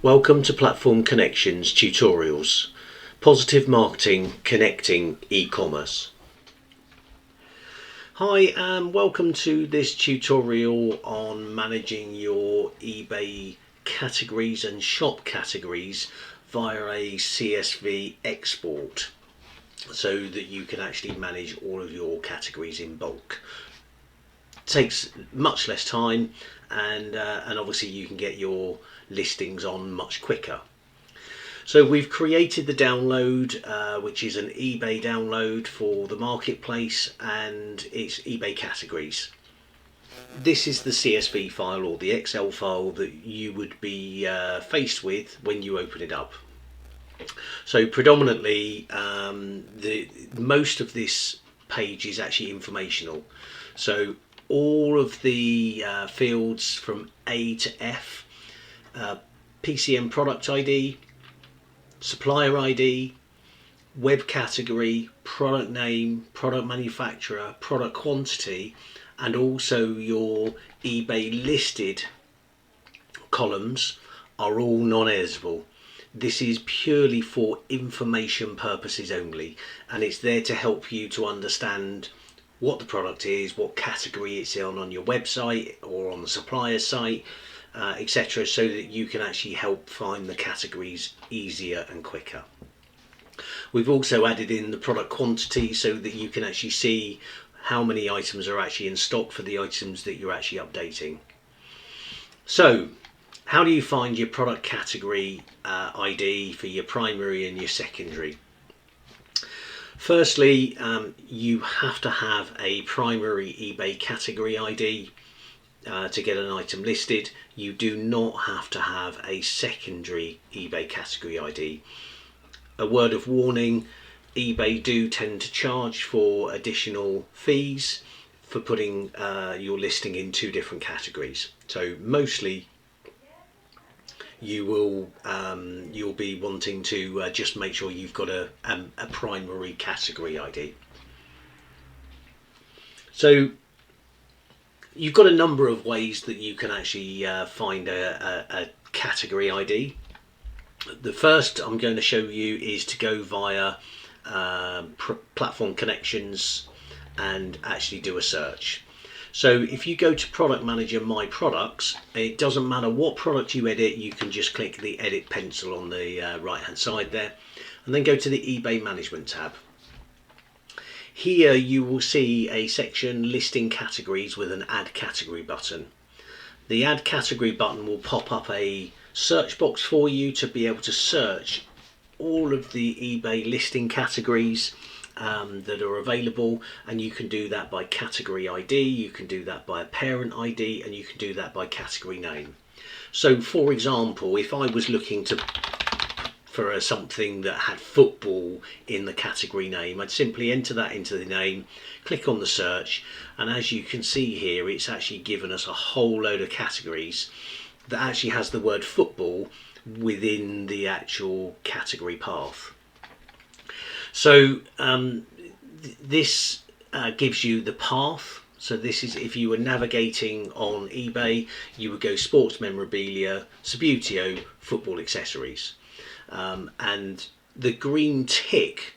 Welcome to Platform Connections Tutorials. Positive Marketing Connecting E-Commerce. Hi and welcome to this tutorial on managing your eBay categories and shop categories via a CSV export so that you can actually manage all of your categories in bulk. It takes much less time and obviously you can get your listings on much quicker. So we've created the download, which is an eBay download for the marketplace, and it's eBay categories. This is the CSV file or the Excel file that you would be faced with when you open it up. So predominantly most of this page is actually informational. So all of the fields from A to F, PCM product ID, supplier ID, web category, product name, product manufacturer, product quantity, and also your eBay listed columns are all non-editable. This is purely for information purposes only, and it's there to help you to understand what the product is, what category it's on your website or on the supplier site, etc., so that you can actually help find the categories easier and quicker. We've also added in the product quantity so that you can actually see how many items are actually in stock for the items that you're actually updating. So how do you find your product category ID for your primary and your secondary? Firstly, you have to have a primary eBay category ID to get an item listed. You do not have to have a secondary eBay category ID. A word of warning, eBay do tend to charge for additional fees for putting your listing in two different categories. So mostly you'll be wanting to just make sure you've got a primary category ID. So you've got a number of ways that you can actually find a category ID. The first I'm going to show you is to go via Platform Connections and actually do a search. So if you go to Product Manager, My Products, it doesn't matter what product you edit, you can just click the edit pencil on the right hand side there, and then go to the eBay Management tab. Here you will see a section listing categories with an add category button. The add category button will pop up a search box for you to be able to search all of the eBay listing categories that are available, and you can do that by category ID, you can do that by a parent ID, and you can do that by category name. So for example, if I was looking for something that had football in the category name, I'd simply enter that into the name, click on the search, and as you can see here, it's actually given us a whole load of categories that actually has the word football within the actual category path. So this gives you the path. So this is if you were navigating on eBay, you would go sports memorabilia, Subbuteo, football accessories. And the green tick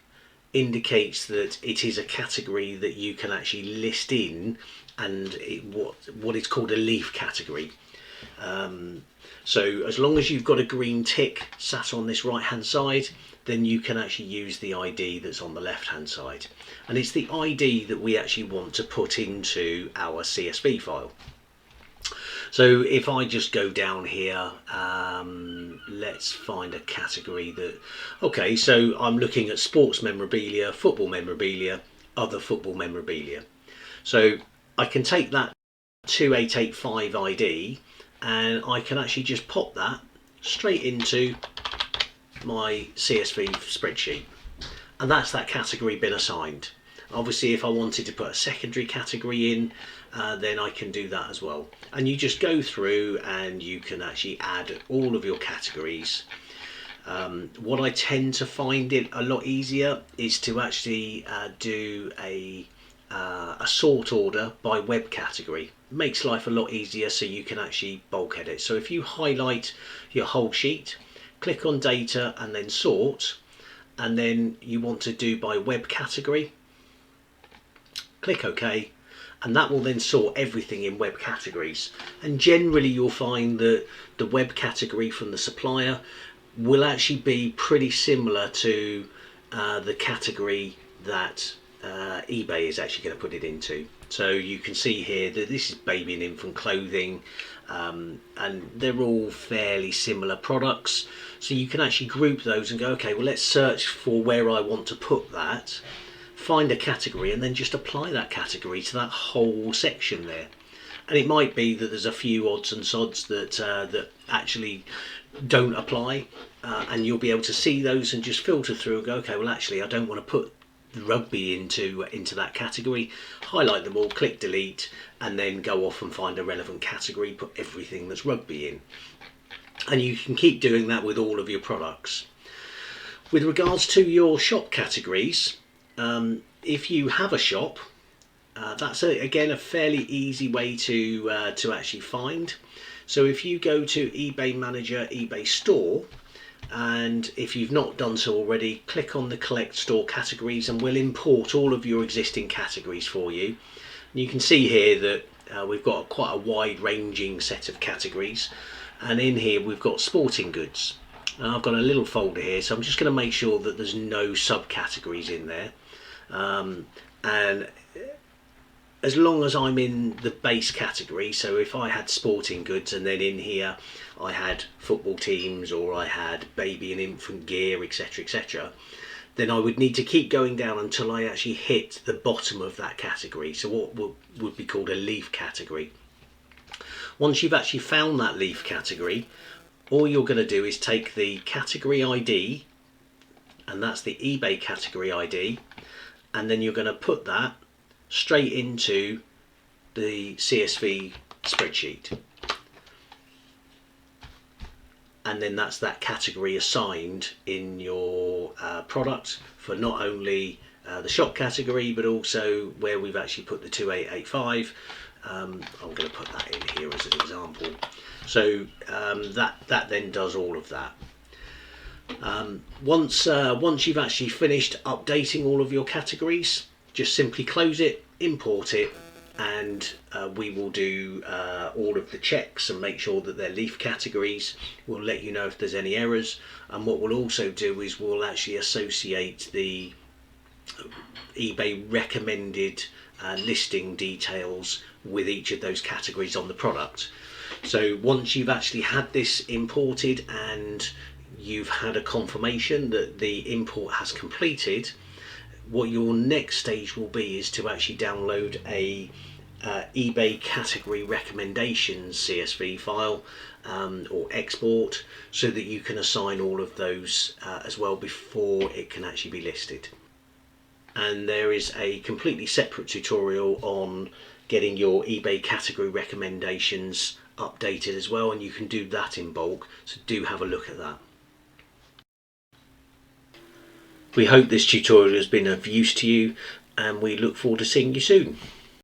indicates that it is a category that you can actually list in, and what is called a leaf category. So as long as you've got a green tick sat on this right hand side, then you can actually use the ID that's on the left hand side, and it's the ID that we actually want to put into our CSV file. So if I just go down here, let's find a category that, okay, so I'm looking at sports memorabilia, football memorabilia, other football memorabilia. So I can take that 2885 ID and I can actually just pop that straight into my CSV spreadsheet, and that's that category been assigned. Obviously if I wanted to put a secondary category in, then I can do that as well, and you just go through and you can actually add all of your categories. What I tend to find it a lot easier is to actually do a sort order by web category. makes life a lot easier, so you can actually bulk edit. So if you highlight your whole sheet, click on data and then sort, and then you want to do by web category, click OK, and that will then sort everything in web categories. And generally you'll find that the web category from the supplier will actually be pretty similar to the category that eBay is actually going to put it into. So you can see here that this is baby and infant clothing, and they're all fairly similar products. So you can actually group those and go, okay, well, let's search for where I want to put that, find a category, and then just apply that category to that whole section there. And it might be that there's a few odds and sods that that actually don't apply, and you'll be able to see those and just filter through and go, okay, well, actually I don't want to put rugby into that category. Highlight them all, click delete, and then go off and find a relevant category, put everything that's rugby in. And you can keep doing that with all of your products. With regards to your shop categories, if you have a shop, that's again a fairly easy way to actually find. So if you go to eBay Manager, eBay Store, and if you've not done so already, click on the Collect Store Categories and we'll import all of your existing categories for you. And you can see here that we've got quite a wide ranging set of categories, and in here we've got sporting goods. And I've got a little folder here, so I'm just going to make sure that there's no subcategories in there, and as long as I'm in the base category, so if I had sporting goods and then in here I had football teams or I had baby and infant gear, etc, etc, then I would need to keep going down until I actually hit the bottom of that category, so what would be called a leaf category. Once you've actually found that leaf category, all you're going to do is take the category ID, and that's the eBay category ID, and then you're going to put that straight into the CSV spreadsheet, and then that's that category assigned in your product for not only the shop category but also where we've actually put the 2885. I'm going to put that in here as an example. So that then does all of that. Once you've actually finished updating all of your categories, just simply close it, import it, and we will do all of the checks and make sure that they're leaf categories. We'll let you know if there's any errors, and what we'll also do is we'll actually associate the eBay recommended listing details with each of those categories on the product. So once you've actually had this imported and you've had a confirmation that the import has completed, what your next stage will be is to actually download a eBay category recommendations CSV file or export, so that you can assign all of those as well before it can actually be listed. And there is a completely separate tutorial on getting your eBay category recommendations updated as well, and you can do that in bulk, so do have a look at that. We hope this tutorial has been of use to you, and we look forward to seeing you soon.